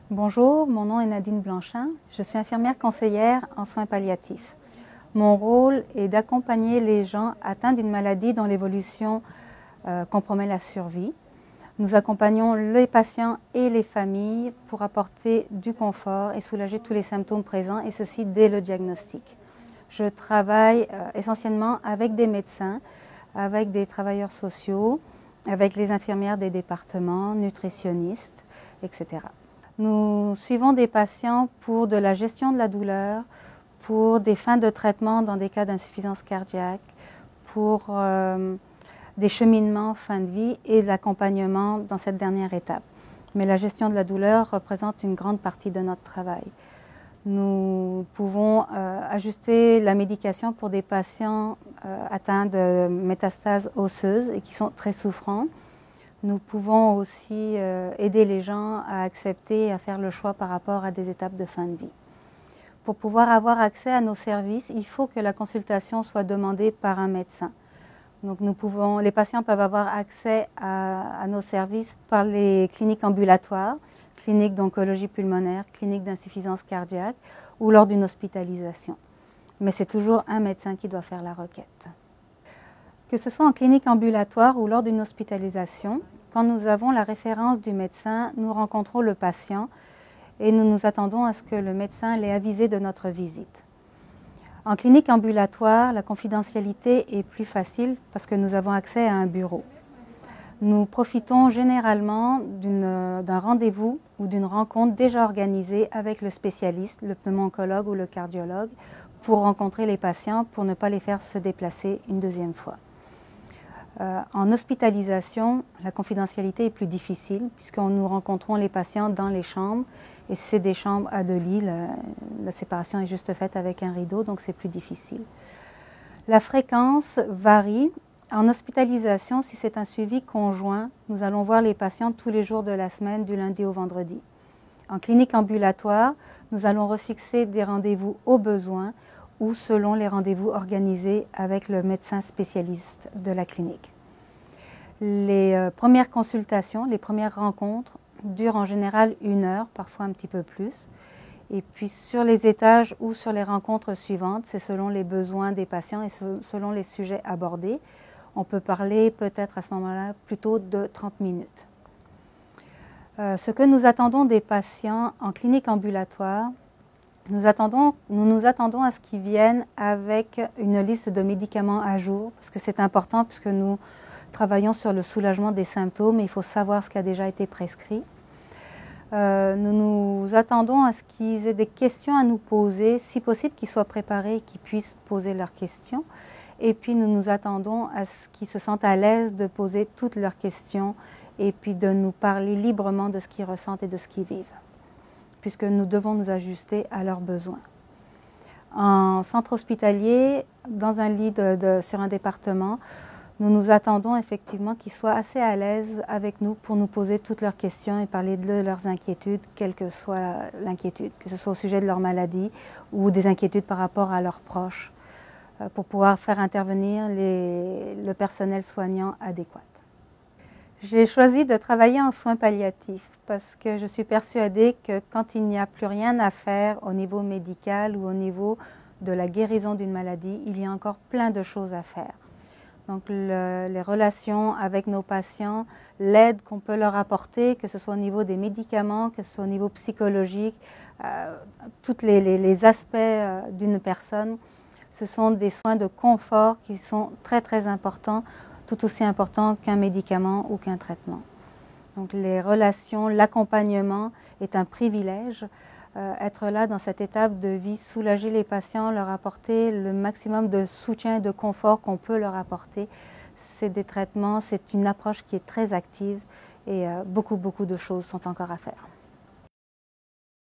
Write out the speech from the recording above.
Bonjour, mon nom est Nadine Blanchin. Je suis infirmière conseillère en soins palliatifs. Mon rôle est d'accompagner les gens atteints d'une maladie dont l'évolution compromet la survie. Nous accompagnons les patients et les familles pour apporter du confort et soulager tous les symptômes présents, et ceci dès le diagnostic. Je travaille essentiellement avec des médecins, avec des travailleurs sociaux, avec les infirmières des départements, nutritionnistes, etc. Nous suivons des patients pour de la gestion de la douleur, pour des fins de traitement dans des cas d'insuffisance cardiaque, pour des cheminements fin de vie et de l'accompagnement dans cette dernière étape. Mais la gestion de la douleur représente une grande partie de notre travail. Nous pouvons ajuster la médication pour des patients atteints de métastases osseuses et qui sont très souffrants. Nous pouvons aussi aider les gens à accepter et à faire le choix par rapport à des étapes de fin de vie. Pour pouvoir avoir accès à nos services, il faut que la consultation soit demandée par un médecin. Donc les patients peuvent avoir accès à nos services par les cliniques ambulatoires, cliniques d'oncologie pulmonaire, cliniques d'insuffisance cardiaque ou lors d'une hospitalisation. Mais c'est toujours un médecin qui doit faire la requête. Que ce soit en clinique ambulatoire ou lors d'une hospitalisation, quand nous avons la référence du médecin, nous rencontrons le patient et nous nous attendons à ce que le médecin l'ait avisé de notre visite. En clinique ambulatoire, la confidentialité est plus facile parce que nous avons accès à un bureau. Nous profitons généralement d'un rendez-vous ou d'une rencontre déjà organisée avec le spécialiste, le pneumo-oncologue ou le cardiologue, pour rencontrer les patients, pour ne pas les faire se déplacer une deuxième fois. En hospitalisation, la confidentialité est plus difficile puisque nous rencontrons les patients dans les chambres et c'est des chambres à 2 lits, la séparation est juste faite avec un rideau, donc c'est plus difficile. La fréquence varie. En hospitalisation, si c'est un suivi conjoint, nous allons voir les patients tous les jours de la semaine, du lundi au vendredi. En clinique ambulatoire, nous allons refixer des rendez-vous au besoin ou selon les rendez-vous organisés avec le médecin spécialiste de la clinique. Les premières consultations, les premières rencontres durent en général 1 heure, parfois un petit peu plus. Et puis sur les étages ou sur les rencontres suivantes, c'est selon les besoins des patients et selon les sujets abordés. On peut parler peut-être à ce moment-là plutôt de 30 minutes. Ce que nous attendons des patients en clinique ambulatoire, nous nous attendons à ce qu'ils viennent avec une liste de médicaments à jour, parce que c'est important puisque nous travaillons sur le soulagement des symptômes et il faut savoir ce qui a déjà été prescrit. Nous nous attendons à ce qu'ils aient des questions à nous poser, si possible qu'ils soient préparés et qu'ils puissent poser leurs questions. Et puis nous nous attendons à ce qu'ils se sentent à l'aise de poser toutes leurs questions et puis de nous parler librement de ce qu'ils ressentent et de ce qu'ils vivent, puisque nous devons nous ajuster à leurs besoins. En centre hospitalier, dans un lit sur un département, nous nous attendons effectivement qu'ils soient assez à l'aise avec nous pour nous poser toutes leurs questions et parler de leurs inquiétudes, quelle que soit l'inquiétude, que ce soit au sujet de leur maladie ou des inquiétudes par rapport à leurs proches, pour pouvoir faire intervenir le personnel soignant adéquat. J'ai choisi de travailler en soins palliatifs parce que je suis persuadée que quand il n'y a plus rien à faire au niveau médical ou au niveau de la guérison d'une maladie, il y a encore plein de choses à faire. Donc les relations avec nos patients, l'aide qu'on peut leur apporter, que ce soit au niveau des médicaments, que ce soit au niveau psychologique, tous les aspects d'une personne, ce sont des soins de confort qui sont très très importants, tout aussi importants qu'un médicament ou qu'un traitement. Donc les relations, l'accompagnement est un privilège. Être là dans cette étape de vie, soulager les patients, leur apporter le maximum de soutien et de confort qu'on peut leur apporter. C'est des traitements, c'est une approche qui est très active et beaucoup de choses sont encore à faire.